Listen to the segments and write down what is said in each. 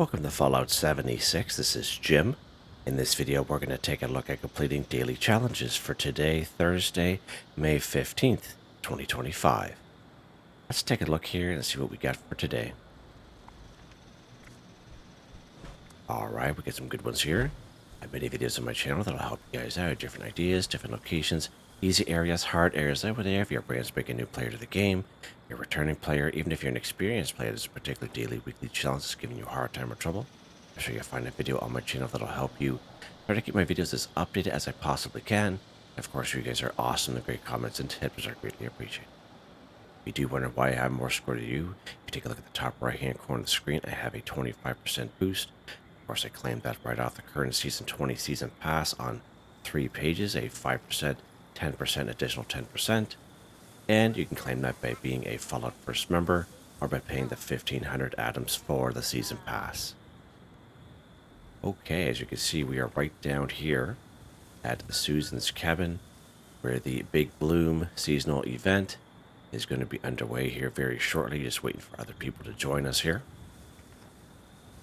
Welcome to Fallout 76. This is Jim. In this video, we're going to take a look at completing daily challenges for today, Thursday, May 15th, 2025. Let's take a look here and see what we got for today. Alright, we get some good ones here. I have many videos on my channel that'll help you guys out. Different ideas, different locations, easy areas, hard areas over there. If you're a brand spanking new player to the game, you're a returning player, even if you're an experienced player, there's a particular daily, weekly challenge that's giving you a hard time or trouble. I'm sure you'll find a video on my channel that'll help you. Try to keep my videos as updated as I possibly can. Of course, you guys are awesome. The great comments and tips are greatly appreciated. If you do wonder why I have more score to you, if you take a look at the top right-hand corner of the screen, I have a 25% boost. Of course, I claimed that right off the current Season 20 Season Pass on 3 pages, a 5%, 10%, additional 10%. And you can claim that by being a Fallout First member or by paying the 1,500 atoms for the Season Pass. Okay, as you can see, we are right down here at Susan's cabin, where the Big Bloom seasonal event is going to be underway here very shortly. Just waiting for other people to join us here.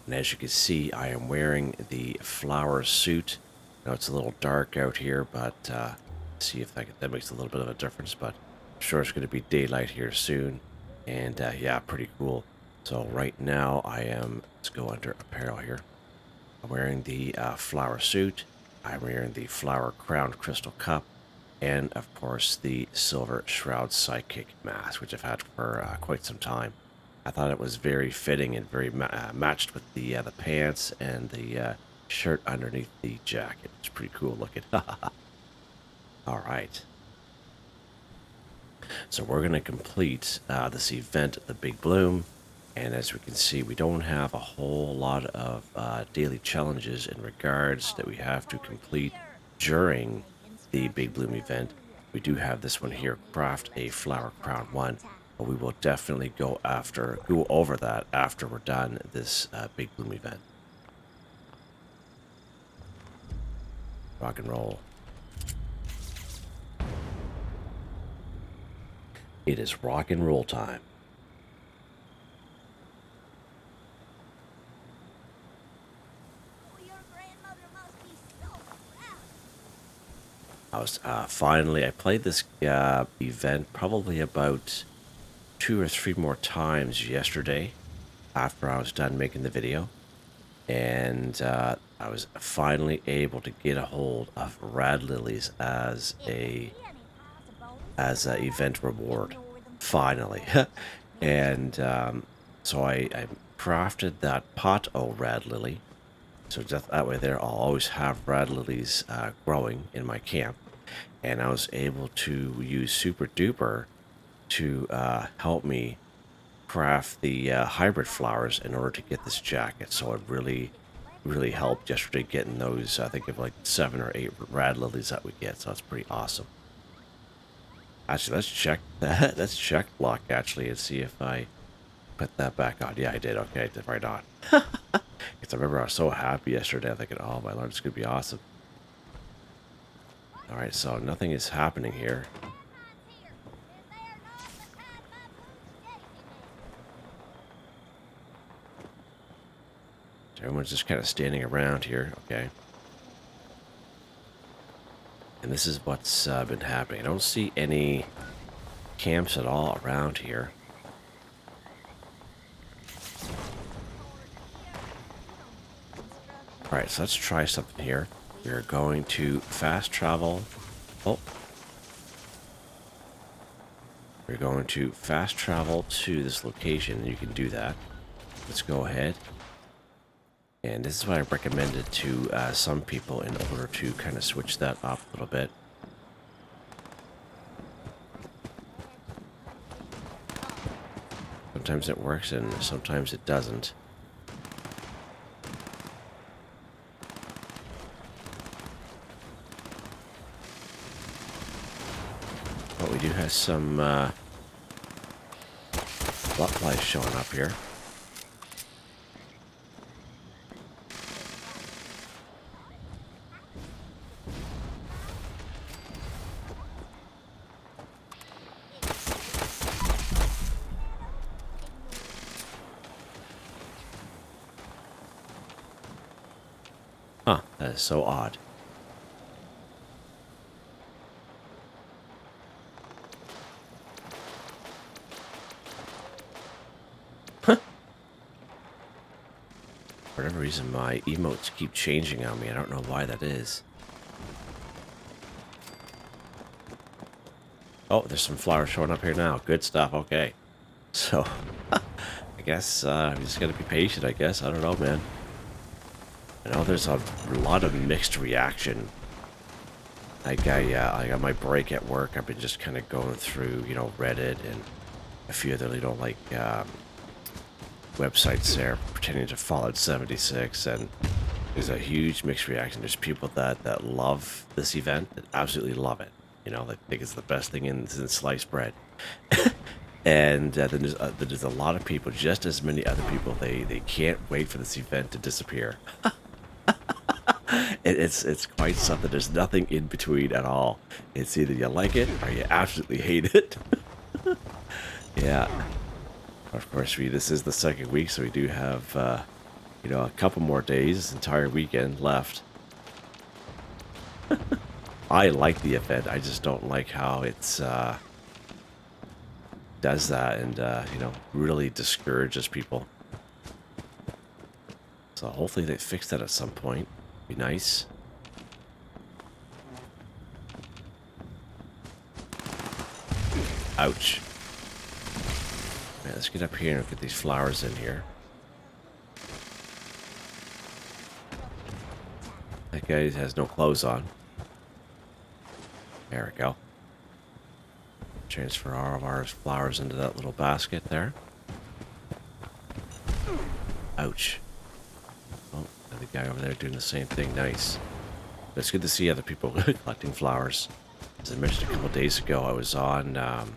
And as you can see, I am wearing the flower suit. Now it's a little dark out here, but see if that makes a little bit of a difference. But I'm sure it's going to be daylight here soon. And yeah, pretty cool. So right now let's go under apparel here. I'm wearing the flower suit. I'm wearing the flower crowned crystal cup. And of course the silver shroud sidekick mask, which I've had for quite some time. I thought it was very fitting and very matched with the pants and the shirt underneath the jacket. It's pretty cool looking. All right. So we're going to complete this event, the Big Bloom. And as we can see, we don't have a whole lot of daily challenges in regards that we have to complete during the Big Bloom event. We do have this one here, craft a flower crown one. But we will definitely go over that after we're done this Big Bloom event. Rock and roll. It is rock and roll time. I played this event probably about 2 or 3 more times yesterday after I was done making the video, and I was finally able to get a hold of rad lilies as a event reward, finally. And so I crafted that pot o rad lily, so that way there I'll always have rad lilies growing in my camp. And I was able to use Super Duper to help me craft the hybrid flowers in order to get this jacket. So it really helped yesterday getting those. I think of like 7 or 8 rad lilies that we get. So it's pretty awesome. Actually, let's check that. Let's check block actually and see if I put that back on. Yeah, I did. Okay, I did right on. Because I remember I was so happy yesterday. I'm thinking, oh my lord, it's gonna be awesome. All right, so nothing is happening here. Everyone's just kind of standing around here, okay. And this is what's been happening. I don't see any camps at all around here. Alright, so let's try something here. We're going to fast travel. Oh. We're going to fast travel to this location. You can do that. Let's go ahead. And this is what I recommended to some people in order to kind of switch that up a little bit. Sometimes it works and sometimes it doesn't. But we do have some butterflies showing up here. Huh, that is so odd. For whatever reason, my emotes keep changing on me. I don't know why that is. Oh, there's some flowers showing up here now. Good stuff. Okay. So, I guess I'm just going to be patient, I guess. I don't know, man. I know there's a lot of mixed reaction. Like, I got my break at work. I've been just kind of going through, you know, Reddit and a few other, you know, like, websites there pertaining to Fallout 76, and there's a huge mixed reaction. There's people that love this event, that absolutely love it. You know, they think it's the best thing in sliced bread. And then there's a lot of people, just as many other people, they can't wait for this event to disappear. It's quite something. There's nothing in between at all. It's either you like it or you absolutely hate it. Yeah. Of course, this is the second week, so we do have, you know, a couple more days, this entire weekend left. I like the event. I just don't like how it's does that and you know, really discourages people. So hopefully they fix that at some point. Be nice. Ouch. Right, let's get up here and get these flowers in here. That guy has no clothes on. There we go. Transfer all of our flowers into that little basket there. Ouch. Oh, the guy over there doing the same thing. Nice. But it's good to see other people collecting flowers. As I mentioned a couple of days ago, I was on... a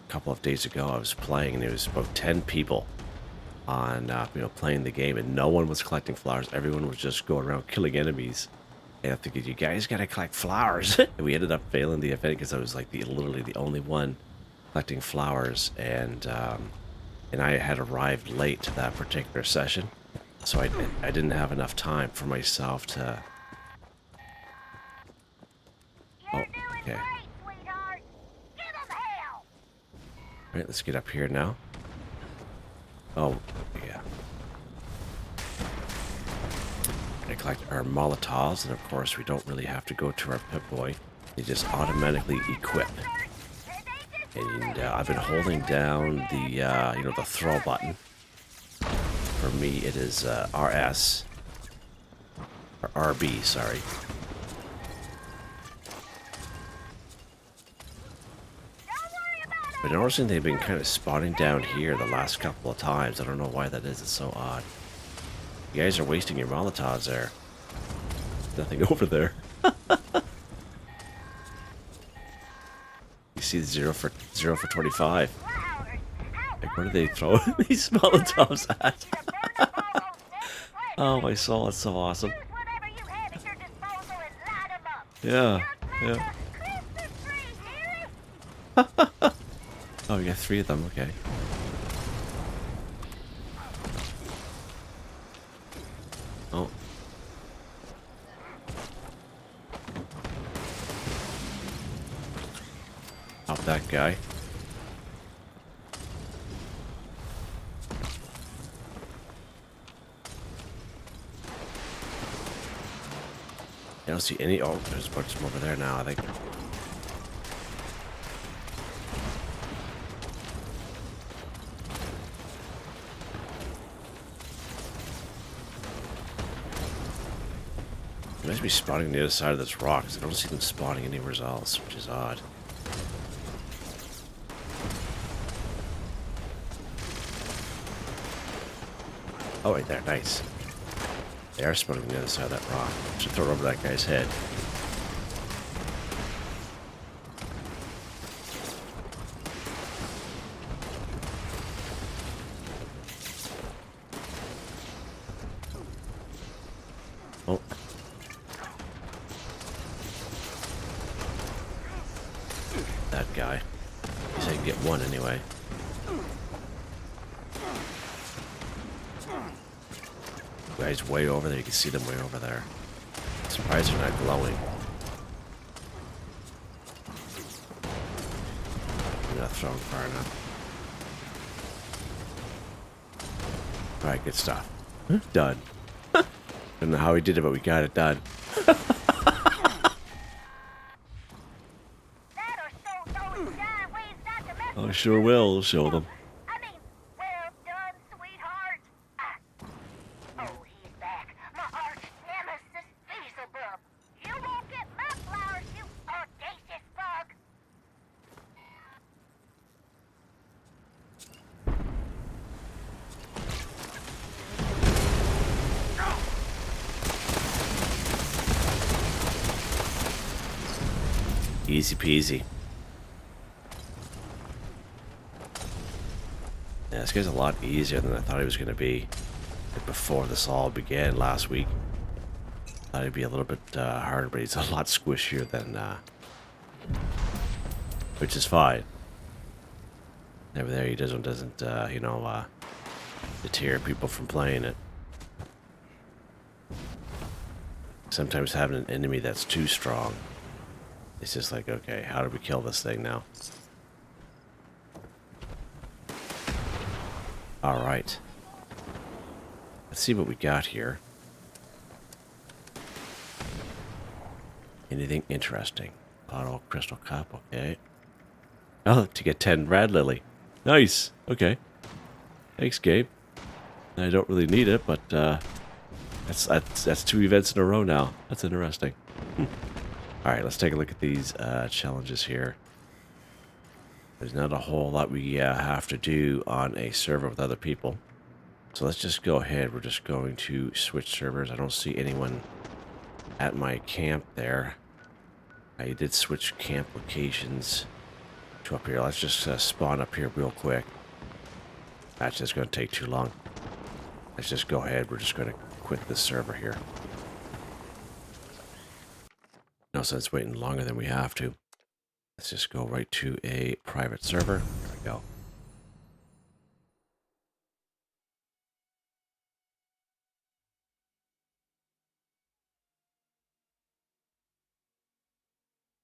couple of days ago, I was playing, and there was about 10 people on, you know, playing the game, and no one was collecting flowers. Everyone was just going around killing enemies. And I'm thinking, you guys gotta collect flowers. And we ended up failing the event because I was like literally the only one collecting flowers, and I had arrived late to that particular session, so I didn't have enough time for myself to. Oh, okay. All right, let's get up here now. Oh, yeah. Gonna collect our Molotovs, and of course we don't really have to go to our Pip-Boy. They just automatically equip. And I've been holding down the, you know, the throw button. For me, it is RS. Or RB, sorry. But noticing they've been kind of spawning down here the last couple of times. I don't know why that is. It's so odd. You guys are wasting your Molotovs there. Nothing over there. You see the 0 for 25. Like, what are they throwing these Molotovs at? Oh, my soul, it's so awesome. Yeah, yeah. Oh, you got 3 of them, okay. Oh. Out that guy. I don't see any. Oh, there's a bunch of them over there now, I think. They must be spawning on the other side of this rock, because I don't see them spawning anywhere else, which is odd. Oh, right there, nice. They are spawning on the other side of that rock. Should throw it over that guy's head. Oh. That guy. At least I can get one anyway. Guys way over there. You can see them way over there. Surprised they're not glowing. I'm not throwing far enough. Alright, good stuff. Done. Don't know how we did it, but we got it done. I sure will show them. I mean, well done, sweetheart. Oh, he's back. My arch nemesis, Beelzebub. You won't get my flowers, you audacious bug. Easy peasy. Yeah, this guy's a lot easier than I thought he was going to be before this all began last week. Thought he'd be a little bit harder, but he's a lot squishier than, which is fine. Over there, he doesn't you know, deter people from playing it. Sometimes having an enemy that's too strong, it's just like, okay, how do we kill this thing now? Alright. Let's see what we got here. Anything interesting? Bottle, crystal cup, okay. Oh, to get 10 rad lily. Nice, okay. Thanks, Gabe. I don't really need it, but that's 2 events in a row now. That's interesting. Alright, let's take a look at these challenges here. There's not a whole lot we have to do on a server with other people. So let's just go ahead. We're just going to switch servers. I don't see anyone at my camp there. I did switch camp locations to up here. Let's just spawn up here real quick. That's just going to take too long. Let's just go ahead. We're just going to quit this server here. No sense waiting longer than we have to. Let's just go right to a private server. There we go.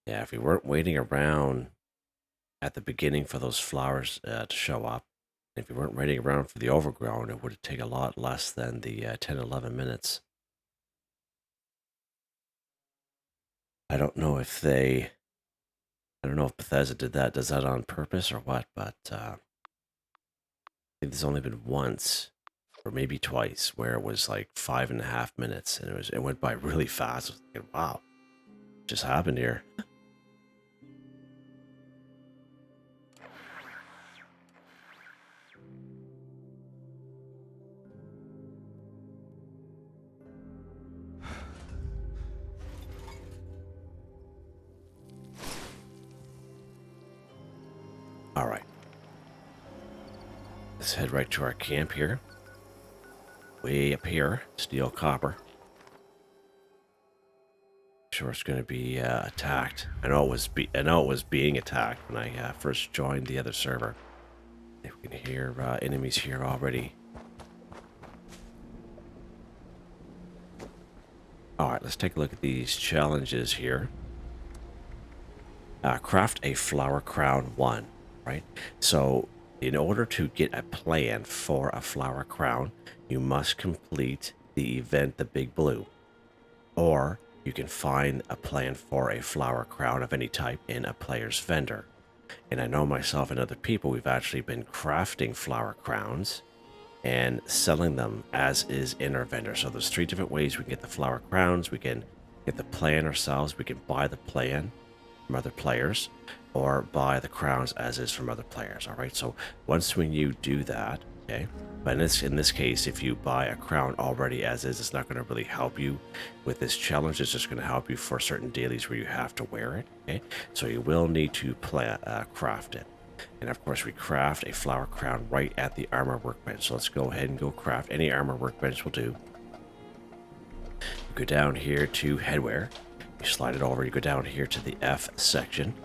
Yeah, if we weren't waiting around at the beginning for those flowers to show up, if we weren't waiting around for the overgrown, it would take a lot less than the 10-11 minutes. I don't know if Bethesda does that on purpose or what, but I think there's only been once, or maybe twice, where it was like 5.5 minutes, and it went by really fast. I was thinking, wow, what just happened here? All right. Let's head right to our camp here. Way up here, steel copper. Sure, it's going to be attacked. I know it was being attacked when I first joined the other server. If we can hear enemies here already. All right, let's take a look at these challenges here. Craft a flower crown 1. Right? So, in order to get a plan for a flower crown, you must complete the event, the Big Blue. Or, you can find a plan for a flower crown of any type in a player's vendor. And I know myself and other people, we've actually been crafting flower crowns and selling them as is in our vendor. So there's 3 different ways we can get the flower crowns. We can get the plan ourselves. We can buy the plan from other players, or buy the crowns as is from other players. All right, so once when you do that, okay, but in this case, if you buy a crown already as is, it's not going to really help you with this challenge. It's just going to help you for certain dailies where you have to wear it. Okay, so you will need to craft it. And of course, we craft a flower crown right at the armor workbench. So let's go ahead and go craft. Any armor workbench will do. You go down here to headwear. You slide it over. You go down here to the F section.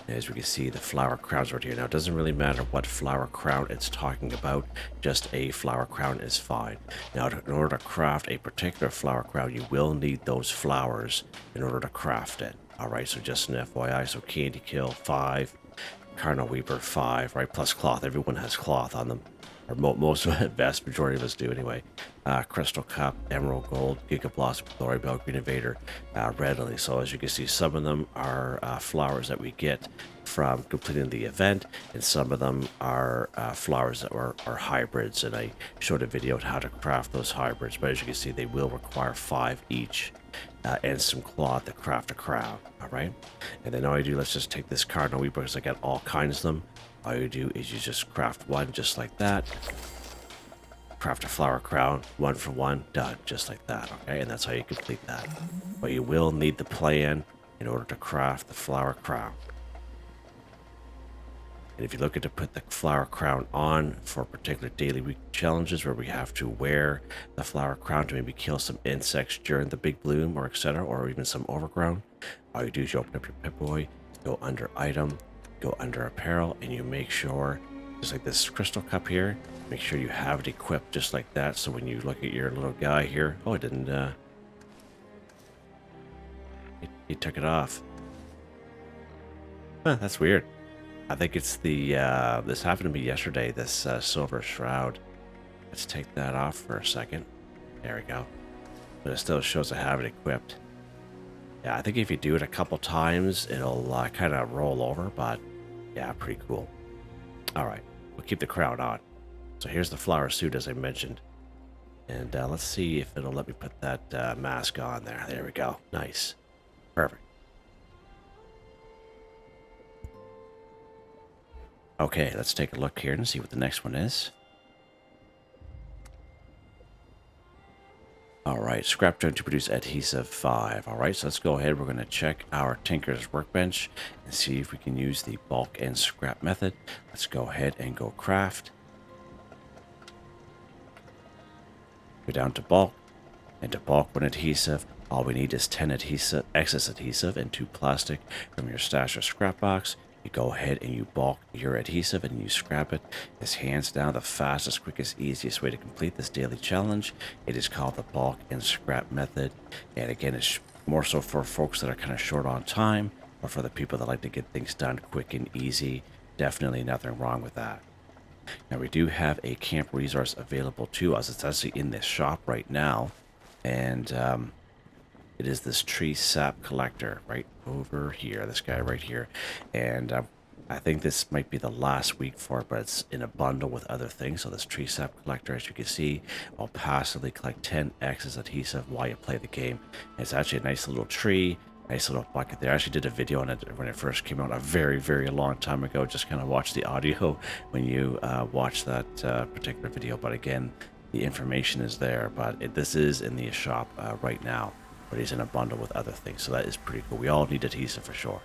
As we can see, the flower crowns right here. Now, it doesn't really matter what flower crown it's talking about. Just a flower crown is fine. Now, in order to craft a particular flower crown, you will need those flowers in order to craft it. All right, so just an FYI. So Candy Kill, 5. Cardinal Weeper, 5, right? Plus cloth. Everyone has cloth on them. Or most of the vast majority of us do anyway. Crystal Cup, Emerald Gold, Giga Blossom, Glory Bell, Green Invader, Red Lily. So as you can see, some of them are flowers that we get from completing the event, and some of them are flowers that are hybrids. And I showed a video on how to craft those hybrids, but as you can see, they will require 5 each. And some cloth to craft a crown. All right, and then all you do, let's just take this Cardinal Weeper because I got all kinds of them. All you do is you just craft one just like that. Craft a flower crown, 1 for 1, done, just like that. Okay, and that's how you complete that. But you will need the plan in order to craft the flower crown. And if you're looking to put the flower crown on for particular daily week challenges where we have to wear the flower crown to maybe kill some insects during the big bloom or etc., or even some overgrown, all you do is you open up your Pip-Boy, go under item, go under apparel, and you make sure, just like this crystal cup here, make sure you have it equipped just like that. So when you look at your little guy here, oh, it didn't, he took it off. Huh, that's weird. I think it's the, this happened to me yesterday, this silver shroud. Let's take that off for a second. There we go. But it still shows I have it equipped. Yeah, I think if you do it a couple times, it'll kind of roll over, but yeah, pretty cool. All right, we'll keep the crown on. So here's the flower suit, as I mentioned. And let's see if it'll let me put that mask on there. There we go. Nice. Perfect. Okay, let's take a look here and see what the next one is. Alright, scrap stone to produce adhesive 5. Alright, so let's go ahead. We're going to check our Tinker's workbench and see if we can use the bulk and scrap method. Let's go ahead and go craft. Go down to bulk. And to bulk one adhesive, all we need is 10 adhesive, excess adhesive and 2 plastic from your stash or scrap box. You go ahead and you bulk your adhesive and you scrap it. It's hands down the fastest, quickest, easiest way to complete this daily challenge. It is called the bulk and scrap method. And again, it's more so for folks that are kind of short on time, or for the people that like to get things done quick and easy. Definitely nothing wrong with that. Now we do have a camp resource available to us. It's actually in this shop right now. And it is this tree sap collector right over here, this guy right here. And I think this might be the last week for it, but it's in a bundle with other things. So this tree sap collector, as you can see, will passively collect 10 excess adhesive while you play the game. And it's actually a nice little tree, nice little bucket there. I actually did a video on it when it first came out a very, very long time ago. Just kind of watch the audio when you watch that particular video. But again, the information is there, but this is in the shop right now. But he's in a bundle with other things, so that is pretty cool. We all need adhesive for sure.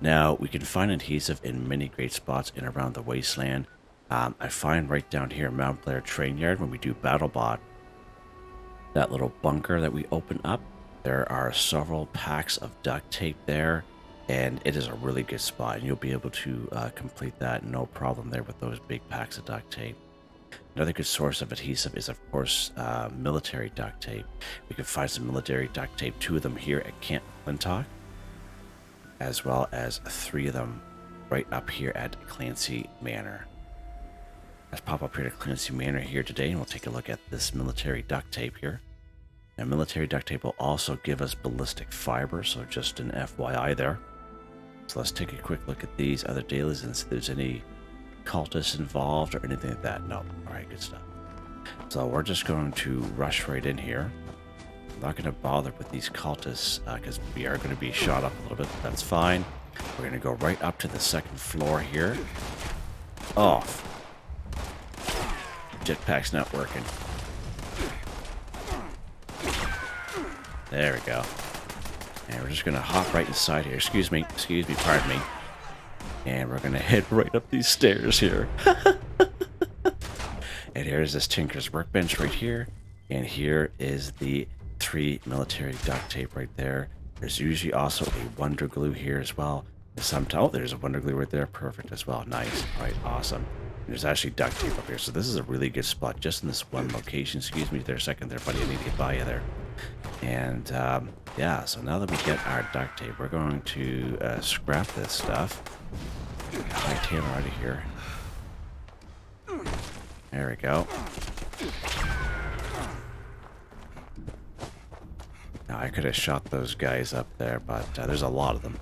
Now, we can find adhesive in many great spots in around the wasteland. I find right down here in Mount Blair Train Yard, when we do BattleBot, that little bunker that we open up, there are several packs of duct tape there, and it is a really good spot, and you'll be able to complete that no problem there with those big packs of duct tape. Another good source of adhesive is, of course, military duct tape. We can find some military duct tape, 2 of them here at Camp McClintock, as well as 3 of them right up here at Clancy Manor. Let's pop up here to Clancy Manor here today, and we'll take a look at this military duct tape here. Now, military duct tape will also give us ballistic fiber, so just an FYI there. So let's take a quick look at these other dailies and see if there's any cultists involved or anything like that. No. All right, good stuff. So we're just going to rush right in here. I'm not going to bother with these cultists because we are going to be shot up a little bit. That's fine. We're going to go right up to the 2nd floor here. Off. Jetpack's not working. There we go. And we're just going to hop right inside here. Excuse me, pardon me. And we're going to head right up these stairs here. And here's this Tinker's workbench right here. And here is the 3 military duct tape right there. There's usually also a Wonder Glue here as well. Sometimes, oh, there's a Wonder Glue right there. Perfect as well. Nice. All right, awesome. There's actually duct tape up here, so this is a really good spot just in this one location. Excuse me there a second there, buddy. I need to get by you there. And yeah, so now that we get our duct tape, we're going to scrap this stuff. Hightail out of here. There we go. Now, I could have shot those guys up there, but there's a lot of them.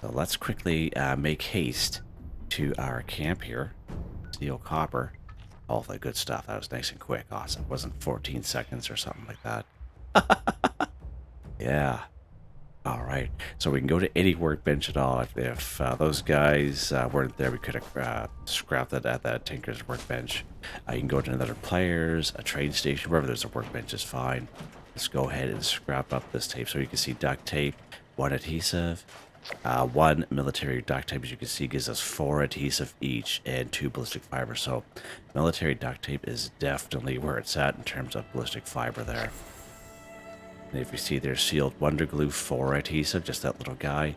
So let's quickly make haste to our camp here. Steel, copper, all the good stuff. That was nice and quick. Awesome. It wasn't 14 seconds or something like that. Yeah. All right. So we can go to any workbench at all. If those guys weren't there, we could have scrapped it at that Tinker's workbench. You can go to another player's, a train station, wherever there's a workbench is fine. Let's go ahead and scrap up this tape. So you can see duct tape, 1 adhesive, 1 military duct tape, as you can see, gives us 4 adhesive each and 2 ballistic fiber. So military duct tape is definitely where it's at in terms of ballistic fiber there. And if you see there's sealed Wonder Glue 4 adhesive, just that little guy,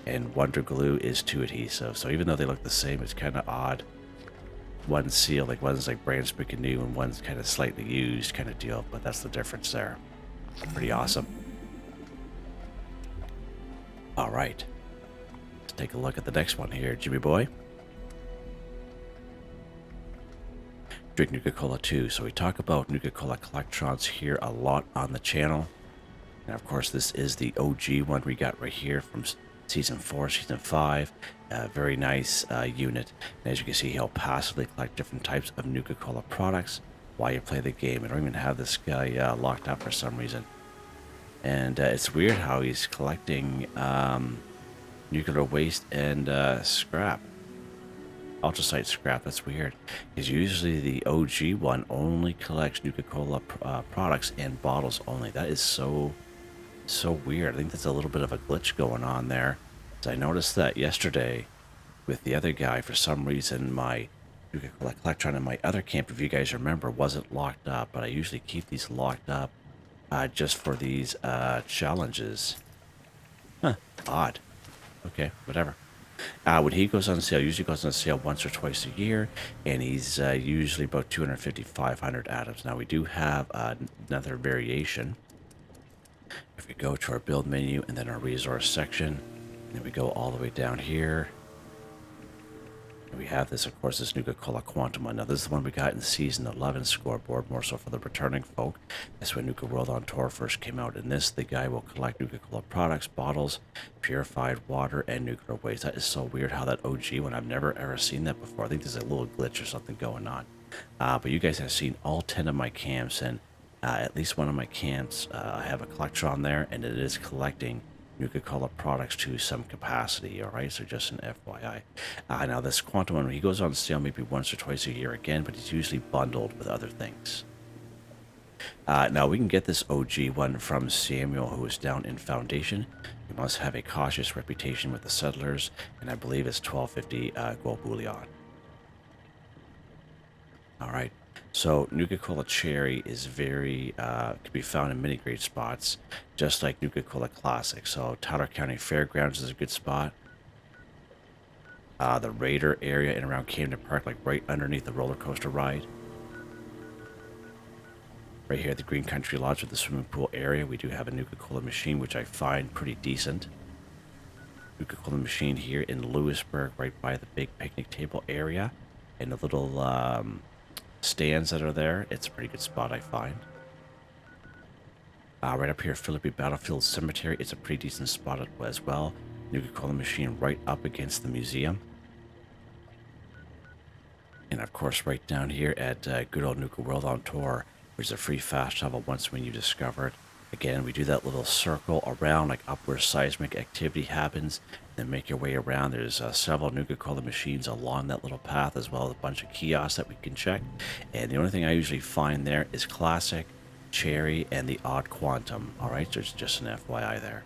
and Wonder Glue is 2 adhesive. So even though they look the same, it's kind of odd. One's sealed, like one's like brand spanking new, and one's kind of slightly used kind of deal, but that's the difference there. Pretty awesome. All right, let's take a look at the next one here, Jimmy boy. Drink Nuka-Cola too. So we talk about Nuka-Cola Collectrons here a lot on the channel. And of course, this is the OG one we got right here from Season 4, Season 5. Very nice unit. And as you can see, he'll passively collect different types of Nuka-Cola products while you play the game. I don't even have this guy locked up for some reason. And it's weird how he's collecting nuclear waste and scrap. Ultracite scrap, that's weird. Because usually the OG one only collects Nuka-Cola products and bottles only. That is so weird. I think there's a little bit of a glitch going on there. So I noticed that yesterday with the other guy. For some reason, my Nuka-Cola Collectron in my other camp, if you guys remember, wasn't locked up. But I usually keep these locked up just for these challenges. Huh, odd. Okay, whatever. When he goes on sale, usually goes on sale once or twice a year, and he's usually about 250, 500 atoms. Now, we do have another variation. If we go to our build menu and then our resource section, and then we go all the way down here, and we have this, of course, this Nuka-Cola Quantum one. Now, this is the one we got in Season 11 scoreboard, more so for the returning folk. That's when Nuka World on Tour first came out. In this, the guy will collect Nuka-Cola products, bottles, purified water, and nuclear waste. That is so weird how that OG one, I've never ever seen that before. I think there's a little glitch or something going on. But you guys have seen all 10 of my camps, and at least one of my camps, I have a Collectron there, and it is collecting Nuka-Cola products to some capacity. All right, so just an FYI. Now this Quantum one, he goes on sale maybe once or twice a year again, but he's usually bundled with other things. Now we can get this OG one from Samuel, who is down in Foundation. You must have a cautious reputation with the settlers, and I believe it's 1250 gold bullion. All right. So Nuka-Cola-Cherry is very, can be found in many great spots, just like Nuka-Cola Classic. So Tyler County Fairgrounds is a good spot. The Raider area and around Camden Park, like right underneath the roller coaster ride. Right here at the Green Country Lodge with the swimming pool area, we do have a Nuka-Cola machine, which I find pretty decent. Nuka-Cola machine here in Lewisburg, right by the big picnic table area, and the little stands that are there. It's a pretty good spot, I find. Right up here, Philippi Battlefield Cemetery. It's a pretty decent spot as well. Nuka-Cola machine right up against the museum. And of course, right down here at good old Nuka World on Tour, there's a free fast travel once when you discover it. Again, we do that little circle around, like up where seismic activity happens, then make your way around. There's several Nuka-Cola machines along that little path, as well as a bunch of kiosks that we can check. And the only thing I usually find there is Classic, Cherry, and the Odd Quantum. All right, so it's just an FYI there.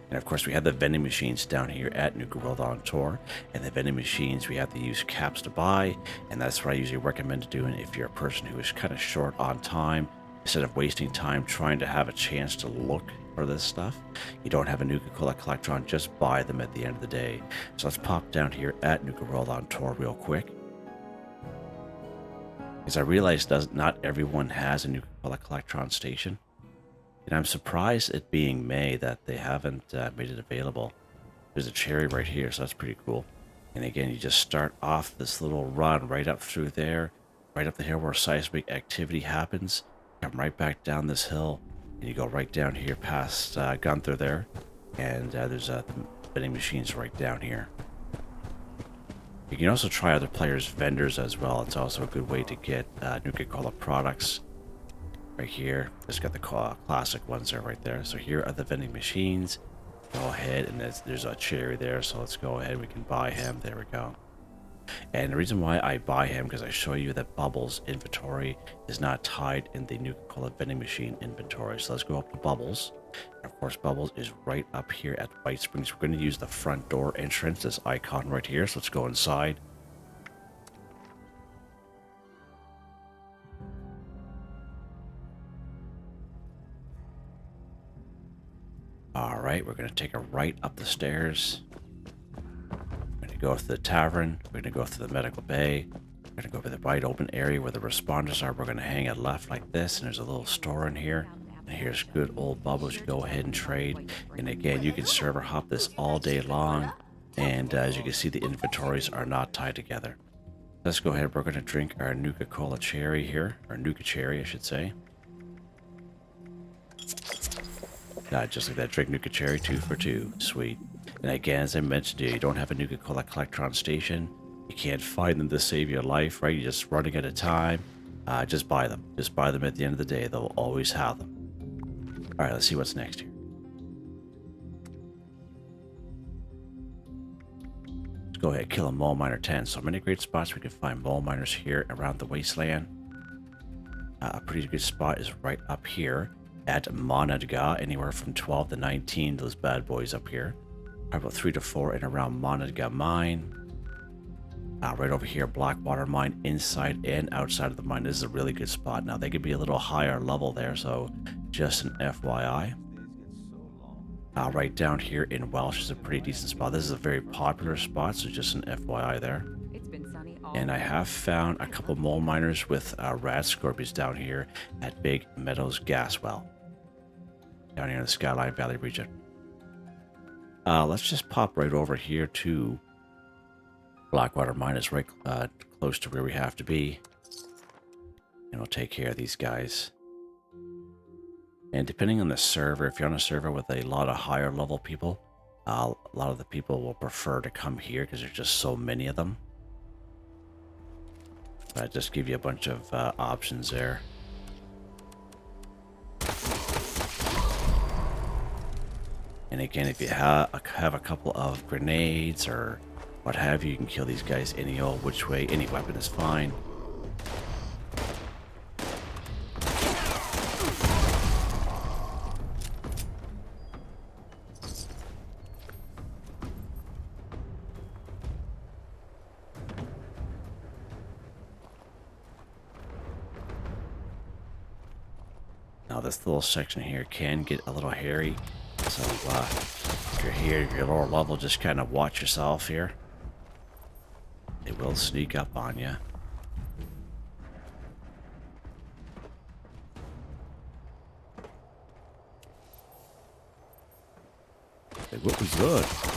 And of course, we have the vending machines down here at Nuka World on Tour. And the vending machines, we have to use caps to buy, and that's what I usually recommend doing if you're a person who is kind of short on time. Instead of wasting time trying to have a chance to look for this stuff. You don't have a Nuka-Cola Collectron, just buy them at the end of the day. So let's pop down here at Nuka World on tour real quick. Because I realized not everyone has a Nuka-Cola Collectron station. And I'm surprised it being May that they haven't made it available. There's a cherry right here, so that's pretty cool. And again, you just start off this little run right up through there, right up the hill where seismic activity happens. Come right back down this hill, and you go right down here past Gunther there. And there's the vending machines right down here. You can also try other players' vendors as well. It's also a good way to get Nuka-Cola products. Right here, just got the classic ones there right there. So here are the vending machines. Go ahead, and there's a cherry there, so let's go ahead, we can buy him. There we go. And the reason why I buy him, because I show you that Bubbles inventory is not tied in the Nuka-Cola vending machine inventory. So let's go up to Bubbles. And of course, Bubbles is right up here at White Springs. We're going to use the front door entrance, this icon right here. So let's go inside. All right, we're going to take a right up the stairs. We're going to go to the tavern. We're going to go through the medical bay. We're going to go to the wide open area where the responders are. We're going to hang a left like this, and there's a little store in here. And here's good old Bubbles. You go ahead and trade. And again, you can server hop this all day long. And as you can see, the inventories are not tied together. Let's go ahead. We're going to drink our Nuka-Cola Cherry here, or Nuka-Cherry, I should say. Just like that, drink Nuka-Cherry 2 for 2. Sweet. And again, as I mentioned to you, you don't have a Nuka-Cola Collectron station. You can't find them to save your life, right? You're just running at a time. Just buy them. Just buy them at the end of the day. They'll always have them. All right, let's see what's next here. Let's go ahead, kill a mole miner 10. So many great spots we can find mole miners here around the wasteland. A pretty good spot is right up here at Monadga, anywhere from 12 to 19, those bad boys up here. About 3 to 4 in around Monadga Mine. Right over here, Blackwater Mine, inside and outside of the mine. This is a really good spot. Now, they could be a little higher level there, so just an FYI. Right down here in Welsh is a pretty decent spot. This is a very popular spot, so just an FYI there. And I have found a couple mole miners with rad scorpions down here at Big Meadows Gas Well, down here in the Skyline Valley region. Let's just pop right over here to Blackwater Mine. Is right close to where we have to be, and we'll take care of these guys. And depending on the server, if you're on a server with a lot of higher level people, a lot of the people will prefer to come here because there's just so many of them. But just give you a bunch of options there. And again, if you have a couple of grenades or what have you, you can kill these guys any old which way. Any weapon is fine. Now this little section here can get a little hairy, so if you're here, if you're lower level, just kind of watch yourself here. They will sneak up on you. Hey, what was that?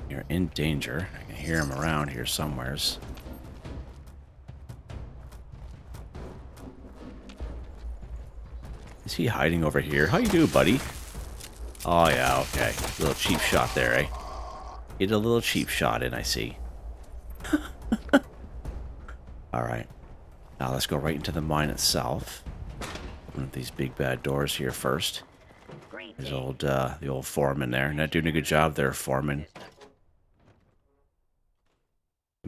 You're in danger. I can hear him around here somewheres. Is he hiding over here? How you do, buddy? Oh yeah, okay. Little cheap shot there, eh? Get a little cheap shot in, I see. Alright. Now let's go right into the mine itself. Open up these big bad doors here first. There's the old foreman there. Not doing a good job there, foreman.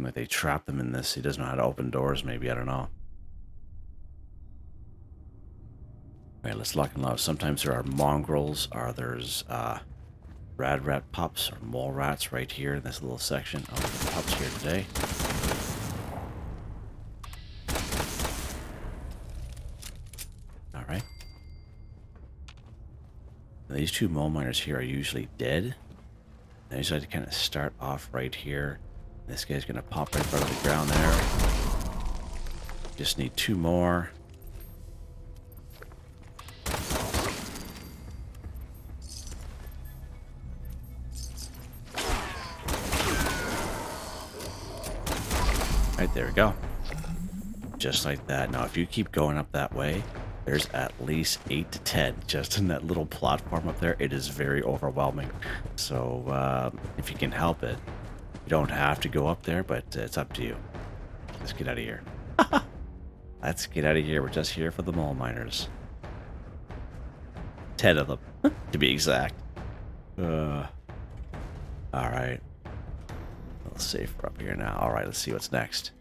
Like they trapped him in this. He doesn't know how to open doors, maybe. I don't know. All right, let's lock and load. Sometimes there are mongrels, or there's rad rat pups or mole rats right here in this little section. Oh, the pups here today. All right. Now, these two mole miners here are usually dead. I usually kind of start off right here. This guy's going to pop right out of the ground there. Just need two more. Right, there we go. Just like that. Now, if you keep going up that way, there's at least 8 to 10 just in that little platform up there. It is very overwhelming. So, if you can help it, you don't have to go up there, but it's up to you. Let's get out of here. Let's get out of here. We're just here for the mole miners. 10 of them, to be exact. Alright. Let's save for up here now. Alright, let's see what's next.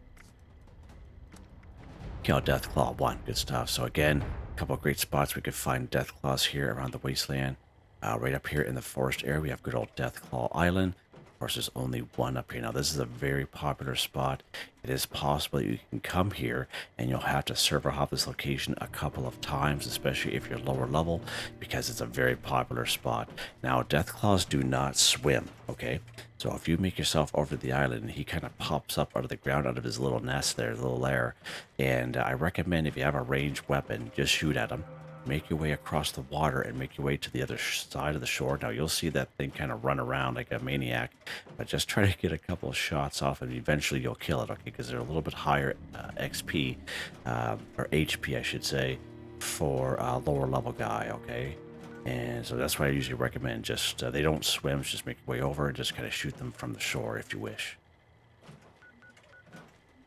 Okay, Deathclaw 1. Good stuff. So again, a couple of great spots we could find Deathclaws here around the wasteland. Right up here in the forest area, we have good old Deathclaw Island. Of course, there's only one up here. Now, this is a very popular spot. It is possible you can come here, and you'll have to server hop this location a couple of times, especially if you're lower level, because it's a very popular spot. Now, Deathclaws do not swim, okay? So if you make yourself over to the island, he kind of pops up out of the ground, out of his little nest there, little lair. And I recommend if you have a ranged weapon, just shoot at him. Make your way across the water and make your way to the other side of the shore. Now you'll see that thing kind of run around like a maniac, but just try to get a couple of shots off and eventually you'll kill it, okay? Because they're a little bit higher XP, or HP I should say, for a lower level guy, okay? And so that's why I usually recommend just, they don't swim, just make your way over and just kind of shoot them from the shore if you wish.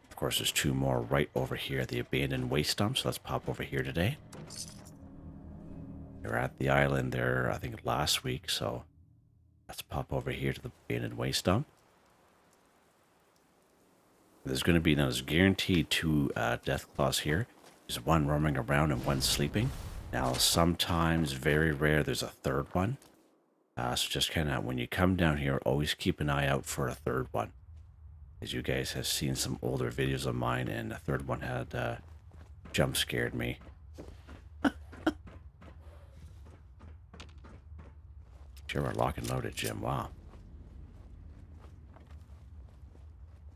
Of course, there's two more right over here at the abandoned waste dump, so let's pop over here today. They were at the island there, I think, last week, so let's pop over here to the abandoned waste dump. There's going to be, now there's guaranteed two Deathclaws here. There's one roaming around and one sleeping. Now, sometimes, very rare, there's a third one. So just kind of, when you come down here, always keep an eye out for a third one. As you guys have seen some older videos of mine, and the third one had jump scared me. Sure, we're lock and loaded, Jim. Wow.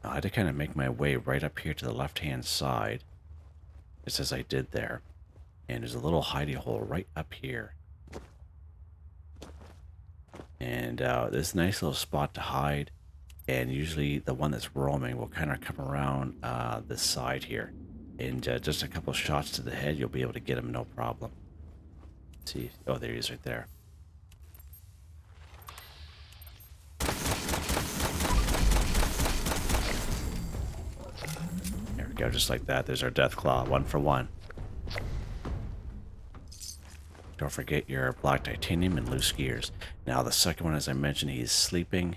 I had to kind of make my way right up here to the left-hand side, just as I did there. And there's a little hidey hole right up here. And this nice little spot to hide. And usually the one that's roaming will kind of come around this side here. And just a couple shots to the head, you'll be able to get him no problem. Let's see. Oh, there he is right there. There we go, just like that. There's our Deathclaw, 1 for 1. Don't forget your black titanium and loose gears. Now the second one, as I mentioned, he's sleeping.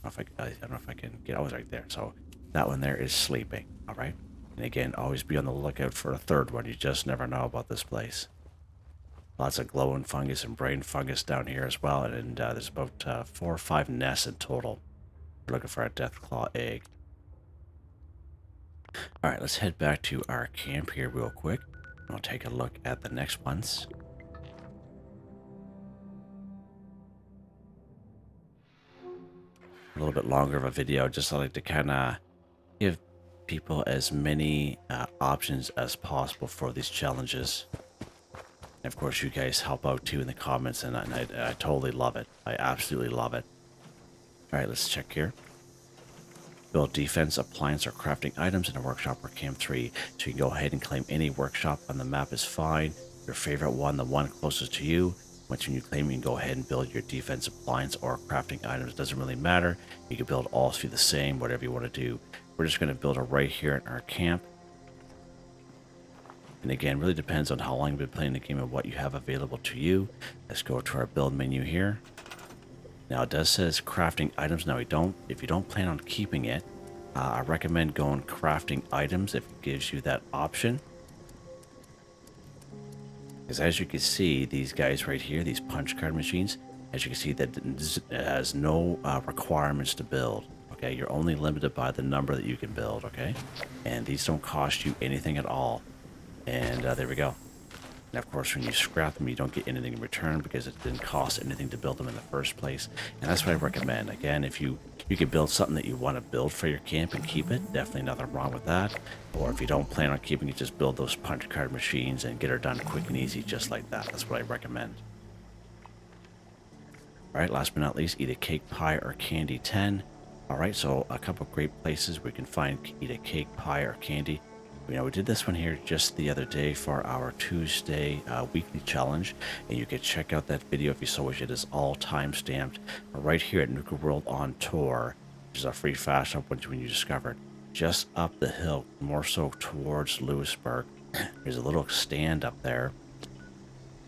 I don't know if I can get, oh, it's right there. So that one there is sleeping, all right? And again, always be on the lookout for a third one. You just never know about this place. Lots of glowing fungus and brain fungus down here as well. And there's about 4 or 5 nests in total. We're looking for a Deathclaw egg. All right, let's head back to our camp here real quick. We'll take a look at the next ones. A little bit longer of a video, just like to kind of give people as many options as possible for these challenges. And of course, you guys help out too in the comments, and I totally love it. I absolutely love it. All right, let's check here. Build defense, appliance, or crafting items in a workshop or camp 3. So you can go ahead and claim any workshop on the map is fine. Your favorite one, the one closest to you. Once you claim, you can go ahead and build your defense, appliance, or crafting items. It doesn't really matter. You can build all three the same, whatever you want to do. We're just going to build it right here in our camp. And again, really depends on how long you've been playing the game and what you have available to you. Let's go to our build menu here. Now it does says crafting items. Now if you don't plan on keeping it, I recommend going crafting items if it gives you that option. Because as you can see, these guys right here, these punch card machines, as you can see, that it has no requirements to build. Okay, you're only limited by the number that you can build. Okay, and these don't cost you anything at all. And there we go. And of course, when you scrap them, you don't get anything in return because it didn't cost anything to build them in the first place. And that's what I recommend. Again, if you can build something that you want to build for your camp and keep it, definitely nothing wrong with that. Or if you don't plan on keeping it, just build those punch card machines and get her done quick and easy just like that. That's what I recommend. All right, last but not least, eat a cake, pie, or candy 10. All right, so a couple of great places where you can find eat a cake, pie, or candy. You know, we did this one here just the other day for our Tuesday weekly challenge, and you can check out that video if you so wish. It is all time-stamped right here at Nuka World on Tour, which is a free fast shop when you discover it. Just up the hill, more so towards Lewisburg, there's a little stand up there,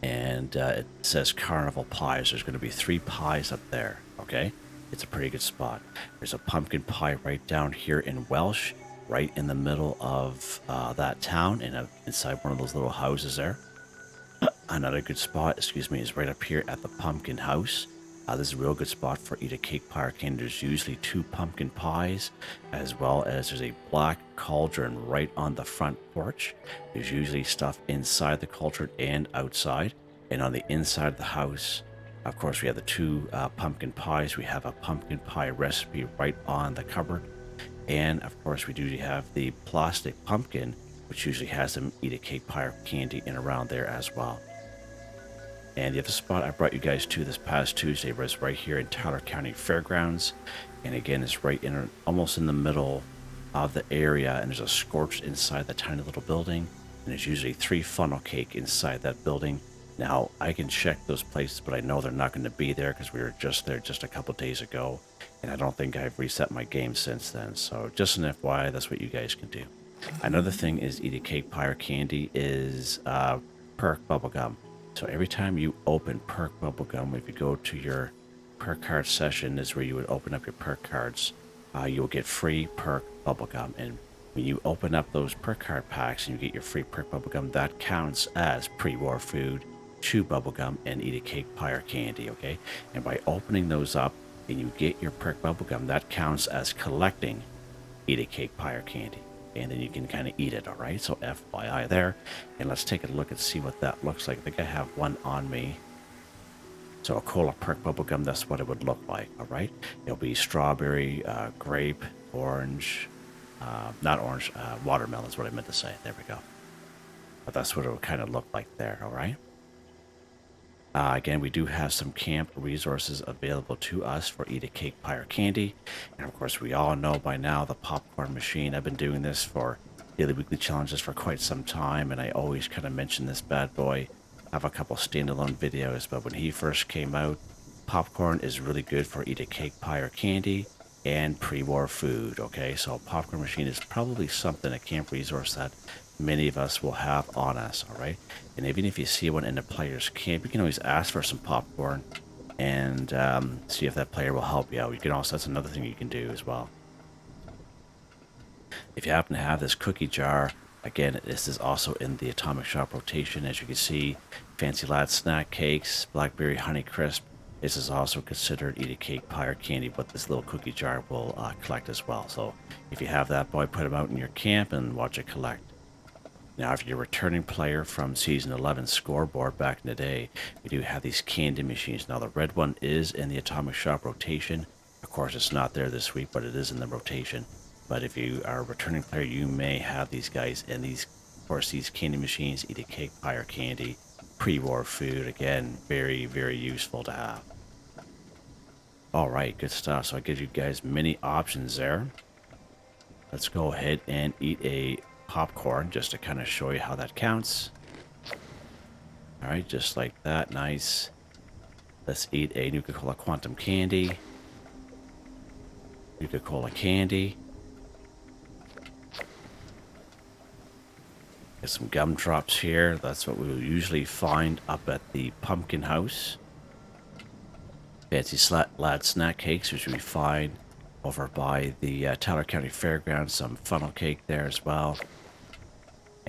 and it says Carnival Pies. There's going to be 3 pies up there, okay? It's a pretty good spot. There's a pumpkin pie right down here in Welsh, right in the middle of that town, and inside one of those little houses there. Another good spot, excuse me, is right up here at the pumpkin house. This is a real good spot for eat a cake, pie, or candy. There's usually 2 pumpkin pies, as well as there's a black cauldron right on the front porch. There's usually stuff inside the cauldron and outside. And on the inside of the house, of course, we have the 2 pumpkin pies. We have a pumpkin pie recipe right on the cupboard. And of course, we do have the plastic pumpkin, which usually has them eat a cake, pie, or candy in around there as well. And the other spot I brought you guys to this past Tuesday was right here in Tyler County Fairgrounds. And again, it's right in almost in the middle of the area, and there's a scorch inside the tiny little building. And there's usually 3 funnel cake inside that building. Now, I can check those places, but I know they're not going to be there because we were just there just a couple days ago. And I don't think I've reset my game since then. So just an FYI, that's what you guys can do. Another thing is eat a cake, pie, or candy is Perk bubblegum. So every time you open Perk bubblegum, if you go to your Perk card session, is where you would open up your Perk cards. You'll get free Perk bubblegum. And when you open up those Perk card packs and you get your free Perk bubblegum, that counts as pre-war food, chew bubblegum, and eat a cake, pie, or candy, okay? And by opening those up and you get your Perk bubblegum, that counts as collecting eat a cake, pie, or candy. And then you can kind of eat it, all right? So FYI there. And let's take a look and see what that looks like. I think I have one on me. So a cola Perk bubblegum, that's what it would look like, all right? It'll be strawberry, grape, orange, not orange, watermelon is what I meant to say. There we go. But that's what it would kind of look like there, all right? Again, we do have some camp resources available to us for eat a cake, pie, or candy. And of course, we all know by now the popcorn machine. I've been doing this for daily weekly challenges for quite some time, and I always kind of mention this bad boy. I have a couple standalone videos, but when he first came out, popcorn is really good for eat a cake, pie, or candy and pre-war food, okay? So popcorn machine is probably something, a camp resource that many of us will have on us, all right? And even if you see one in the player's camp, you can always ask for some popcorn and see if that player will help you out. You can also, that's another thing you can do as well. If you happen to have this cookie jar, again, this is also in the Atomic Shop rotation. As you can see, Fancy Lad Snack Cakes, Blackberry Honey Crisp. This is also considered eat a cake, pie, or candy, but this little cookie jar will collect as well. So if you have that, boy, put them out in your camp and watch it collect. Now, if you're a returning player from Season 11 scoreboard back in the day, we do have these candy machines. Now, the red one is in the Atomic Shop rotation. Of course, it's not there this week, but it is in the rotation. But if you are a returning player, you may have these guys in these, of course, these candy machines, eat a cake, pie, or candy, pre-war food. Again, very, very useful to have. All right, good stuff. So I give you guys many options there. Let's go ahead and eat a popcorn just to kind of show you how that counts. All right, just like that. Nice. Let's eat a Nuka-Cola Quantum Candy. Nuka-Cola Candy. Get some gumdrops here. That's what we will usually find up at the pumpkin house. Fancy Lad Snack Cakes, which we find over by the Tyler County Fairgrounds. Some funnel cake there as well.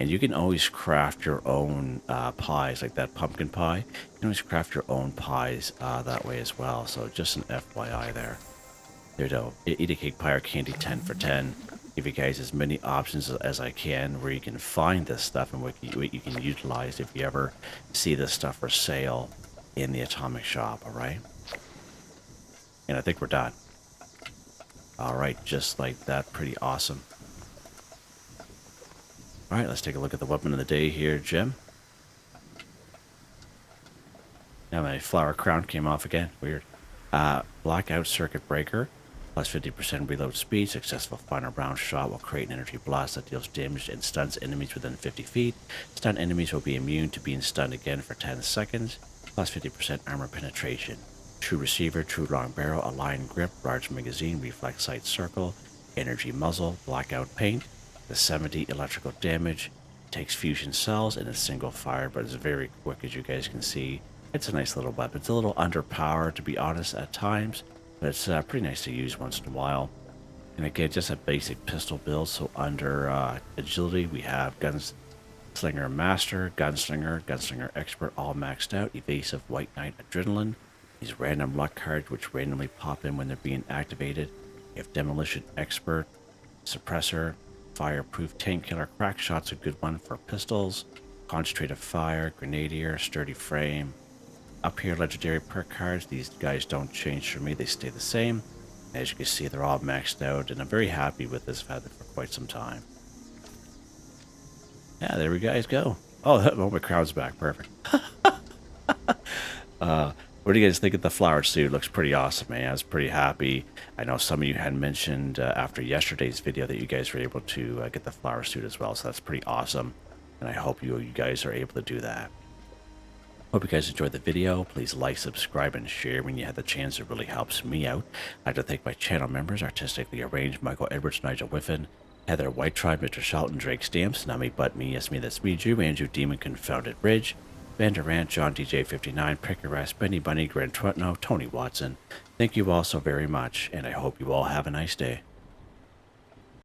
And you can always craft your own pies, like that pumpkin pie. You can always craft your own pies that way as well. So just an FYI there. There you go. Eat a cake pie or candy 10 for 10. Give you guys as many options as I can where you can find this stuff and what you can utilize if you ever see this stuff for sale in the Atomic Shop, alright? And I think we're done. Alright, just like that. Pretty awesome. Alright, let's take a look at the weapon of the day here, Jim. Now my flower crown came off again. Weird. Blackout Circuit Breaker. Plus 50% reload speed. Successful final round shot will create an energy blast that deals damage and stuns enemies within 50 feet. Stunned enemies will be immune to being stunned again for 10 seconds. Plus 50% armor penetration. True receiver, true long barrel, aligned grip, large magazine, reflex sight circle, energy muzzle, blackout paint. The 70 electrical damage. Takes fusion cells in a single fire, but it's very quick as you guys can see. It's a nice little weapon. It's a little underpowered, to be honest, at times, but it's pretty nice to use once in a while. And again, just a basic pistol build. So under agility, we have Gunslinger Master, Gunslinger Expert, all maxed out. Evasive, White Knight, Adrenaline. These random luck cards, which randomly pop in when they're being activated. You have Demolition Expert, Suppressor, Fireproof Tank Killer. Crack Shot's a good one for pistols. Concentrated Fire, Grenadier, Sturdy Frame. Up here, legendary perk cards. These guys don't change for me. They stay the same. As you can see, they're all maxed out, and I'm very happy with this. I've had it for quite some time. Yeah, there we guys go. Oh, my crown's back. Perfect. What do you guys think of the flower suit? Looks pretty awesome, man. I was pretty happy. I know some of you had mentioned after yesterday's video that you guys were able to get the flower suit as well, so that's pretty awesome. And I hope you guys are able to do that. Hope you guys enjoyed the video. Please like, subscribe, and share when you have the chance. It really helps me out. I'd like to thank my channel members, Artistically Arranged, Michael Edwards, Nigel Wiffen, Heather Whitetribe, Mr. Shelton, Drake Stamps, NotMeButMeYesMeThatsMe, Drew, Andrew, Demon, Confoundedbridge, Van Durant, John DJ59, Picquerist, Benny Bunny, Grant Twetno, Tony Watson. Thank you all so very much, and I hope you all have a nice day.